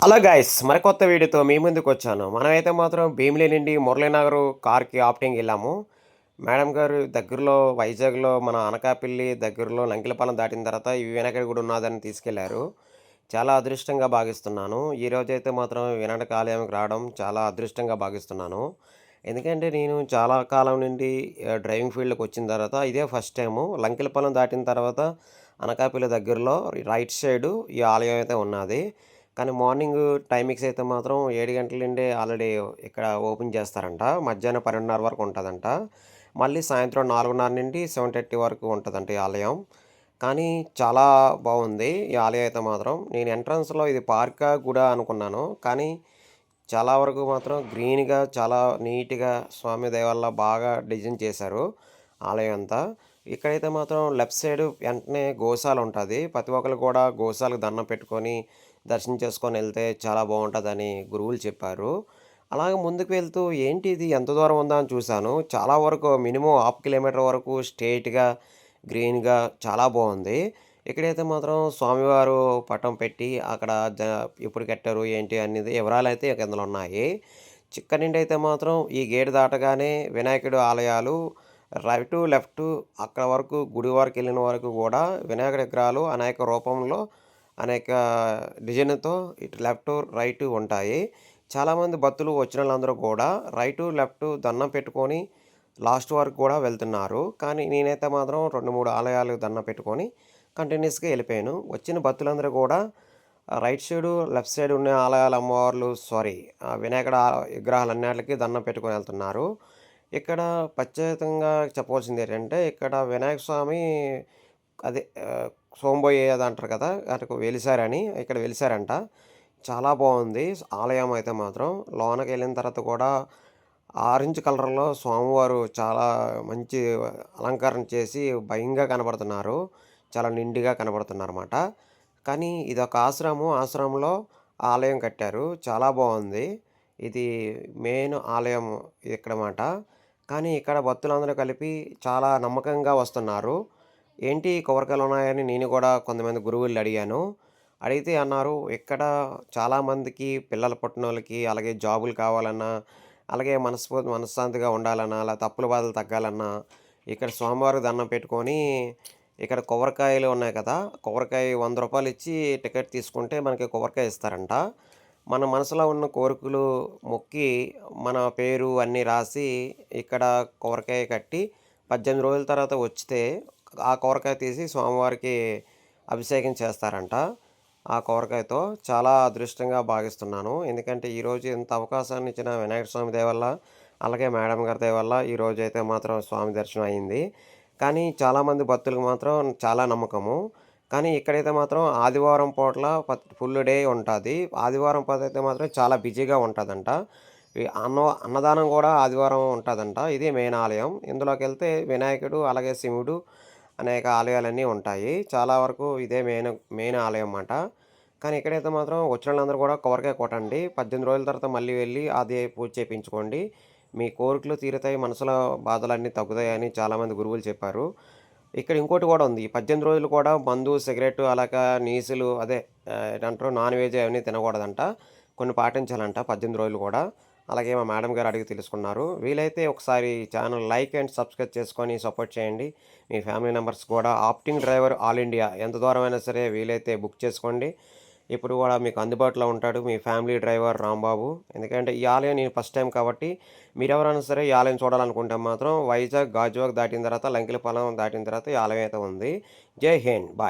Hello guys మరికొత్త వీడియోతో మీ ముందుకు వచ్చాను. మనమైతే మాత్రం భీమిలి నుండి మురళీనగర్ కార్కి ఆప్టింగ్ వెళ్ళాము. మేడం గారు దగ్గరలో వైజాగ్లో మన అనకాపల్లి దగ్గరలో లంకిలపాలెం దాటిన తర్వాత ఈ వినాయకుడి గుడి ఉన్నదని తీసుకెళ్లారు. చాలా అదృష్టంగా భావిస్తున్నాను. ఈరోజైతే మాత్రం వినాయక ఆలయంకి రావడం చాలా అదృష్టంగా భావిస్తున్నాను. ఎందుకంటే నేను చాలా కాలం నుండి డ్రైవింగ్ ఫీల్డ్కి వచ్చిన తర్వాత ఇదే ఫస్ట్ టైము. లంకిలపాలెం దాటిన తర్వాత అనకాపల్లి దగ్గరలో రైట్ సైడు ఈ ఆలయం అయితే ఉన్నది. కానీ మార్నింగ్ టైమింగ్స్ అయితే మాత్రం 7 గంటల నుండే ఆల్రెడీ ఇక్కడ ఓపెన్ చేస్తారంట. మధ్యాహ్నం 12:30 వరకు ఉంటుందంట. మళ్ళీ సాయంత్రం 4:30 నుండి 7:30 వరకు ఉంటుందంట ఈ ఆలయం. కానీ చాలా బాగుంది ఈ ఆలయం అయితే మాత్రం. నేను ఎంట్రన్స్‌లో ఇది పార్కా, గుడా అనుకున్నాను. కానీ చాలా వరకు మాత్రం గ్రీన్‌గా చాలా నీట్‌గా స్వామి దయ వల్ల బాగా డిజైన్ చేశారు ఆలయం అంతా. ఇక్కడైతే మాత్రం లెఫ్ట్ సైడ్ వెంటనే గోశాల ఉంటది. ప్రతి ఒక్కళ్ళు కూడా గోశాలకు దండం పెట్టుకొని, దర్శనం చేసుకొని వెళ్తే చాలా బాగుంటుందని గురువులు చెప్పారు. అలాగే ముందుకు వెళ్తూ ఏంటి ఇది ఎంత దూరం ఉందా అని చూశాను. చాలా వరకు మినిమమ్ హాఫ్ కిలోమీటర్ వరకు స్ట్రెయిట్‌గా, గ్రీన్‌గా చాలా బాగుంది. ఇక్కడైతే మాత్రం స్వామివారు పటం పెట్టి అక్కడ ఎప్పుడు కట్టారు ఏంటి అనేది వివరాలైతే ఇందులో ఉన్నాయి. చిక్కడి నుండి అయితే మాత్రం ఈ గేట్ దాటగానే వినాయకుడు ఆలయాలు రైటు, లెఫ్టు అక్కడ వరకు గుడి వరకు వెళ్ళిన వరకు కూడా వినాయకుడి విగ్రహాలు అనేక రూపంలో, అనేక డిజైన్‌తో ఇటు లెఫ్టు, రైటు ఉంటాయి. చాలామంది భక్తులు వచ్చినోళ్ళందరూ కూడా రైటు, లెఫ్టు దండం పెట్టుకొని లాస్ట్ వరకు కూడా వెళ్తున్నారు. కానీ నేనైతే మాత్రం 2, 3 ఆలయాలు దండం పెట్టుకొని కంటిన్యూస్‌గా వెళ్ళిపోయాను. వచ్చిన భక్తులందరూ కూడా రైట్ సైడు, లెఫ్ట్ సైడ్ ఉన్న ఆలయాల అమ్మవార్లు సారీ వినాయకుడు విగ్రహాలన్నిటికి దండం పెట్టుకొని వెళ్తున్నారు. ఇక్కడ ప్రత్యేకంగా చెప్పవలసింది ఏంటంటే, ఇక్కడ వినాయక స్వామి అదే సోంబోయేది అంటారు కదా! అటుకు వెలిసారని ఇక్కడ వెలిసారంట. చాలా బాగుంది ఆలయం అయితే మాత్రం. లోనకెళ్ళిన తర్వాత కూడా ఆరెంజ్ కలర్‌లో స్వామివారు చాలా మంచి అలంకరణ చేసి భయంగా కనపడుతున్నారు. చాలా నిండుగా కనపడుతున్నారన్నమాట. కానీ ఇదొక ఆశ్రమం. ఆశ్రమంలో ఆలయం కట్టారు. చాలా బాగుంది. ఇది మెయిన్ ఆలయం ఇక్కడమాట. కానీ ఇక్కడ భక్తులందరూ కలిపి చాలా నమ్మకంగా వస్తున్నారు. ఏంటి కొబ్బరికాయలు ఉన్నాయని నేను కూడా కొంతమంది గురువుల్ని అడిగాను. అడిగితే అన్నారు, ఇక్కడ చాలామందికి పిల్లలు పుట్టినోళ్ళకి, అలాగే జాబులు కావాలన్నా, అలాగే మనశ్శాంతిగా ఉండాలన్నా, లేకపోతే అప్పుల బాధలు తగ్గాలన్నా, ఇక్కడ స్వామివారికి దండం పెట్టుకొని, ఇక్కడ కొబ్బరికాయలు ఉన్నాయి కదా! కొబ్బరికాయ రూ. 100 ఇచ్చి టికెట్ తీసుకుంటే మనకి కొబ్బరికాయ ఇస్తారంట. మన మనసులో ఉన్న కోరికలు మొక్కి, మన పేరు అన్నీ రాసి, ఇక్కడ కొబ్బరికాయ కట్టి 18 రోజుల తర్వాత వచ్చితే, ఆ కొబ్బరికాయ తీసి స్వామివారికి అభిషేకం చేస్తారంట. ఆ కొబ్బరికాయతో చాలా అదృష్టంగా భావిస్తున్నాను. ఎందుకంటే ఈరోజు ఇంత అవకాశాన్ని ఇచ్చిన వినాయక స్వామి దయ వల్ల, అలాగే మేడం గారి దయ వల్ల ఈరోజైతే మాత్రం స్వామి దర్శనం అయింది. కానీ చాలామంది భక్తులకు మాత్రం చాలా నమ్మకము. కానీ ఇక్కడైతే మాత్రం ఆదివారం పూట్ల ఫుల్ డే ఉంటది. ఆదివారం పూటైతే మాత్రం చాలా బిజీగా ఉంటదంట. ఈ అన్నదానం కూడా ఆదివారం ఉంటదంట. ఇది మెయిన్ ఆలయం. ఇందులోకెళ్తే వినాయకుడు, అలాగే శివుడు అనేక ఆలయాలన్నీ ఉంటాయి. చాలా వరకు ఇదే మెయిన్ ఆలయం మాట. కానీ ఇక్కడైతే మాత్రం వచ్చినోళ్ళందరూ కూడా కొబ్బరికాయ కొట్టండి. 18 రోజుల తర్వాత మళ్ళీ వెళ్ళి అదే పూజ చేపించుకోండి. మీ కోరికలు తీరుతాయి, మనసులో బాధలన్నీ తగ్గుతాయని చాలామంది గురువులు చెప్పారు. ఇక్కడ ఇంకోటి కూడా ఉంది. ఈ 18 రోజులు కూడా మందు, సిగరెట్టు అలాగా నీసులు అదే ఏటంటారు నాన్ వెజ్ అవన్నీ తినకూడదంట. కొన్ని పాటించాలంట 18 రోజులు కూడా. అలాగే మా మేడం గారు అడిగి తెలుసుకున్నారు. వీలైతే ఒకసారి ఛానల్ లైక్ అండ్ సబ్స్క్రైబ్ చేసుకొని సపోర్ట్ చేయండి. మీ ఫ్యామిలీ మెంబర్స్ కూడా ఆప్టింగ్ డ్రైవర్ ఆల్ ఇండియా ఎంత దూరమైనా సరే వీలైతే బుక్ చేసుకోండి. ఇప్పుడు కూడా మీకు అందుబాటులో ఉంటాడు మీ ఫ్యామిలీ డ్రైవర్ రాంబాబు. ఎందుకంటే ఈ ఆలయం నేను ఫస్ట్ టైం కాబట్టి మీరెవరైనా సరే ఈ ఆలయం చూడాలనుకుంటే మాత్రం వైజాగ్, గాజువాక దాటిన తర్వాత లంకిలపాలెం దాటిన తర్వాత ఈ ఆలయం అయితే ఉంది. జై హింద్. బాయ్.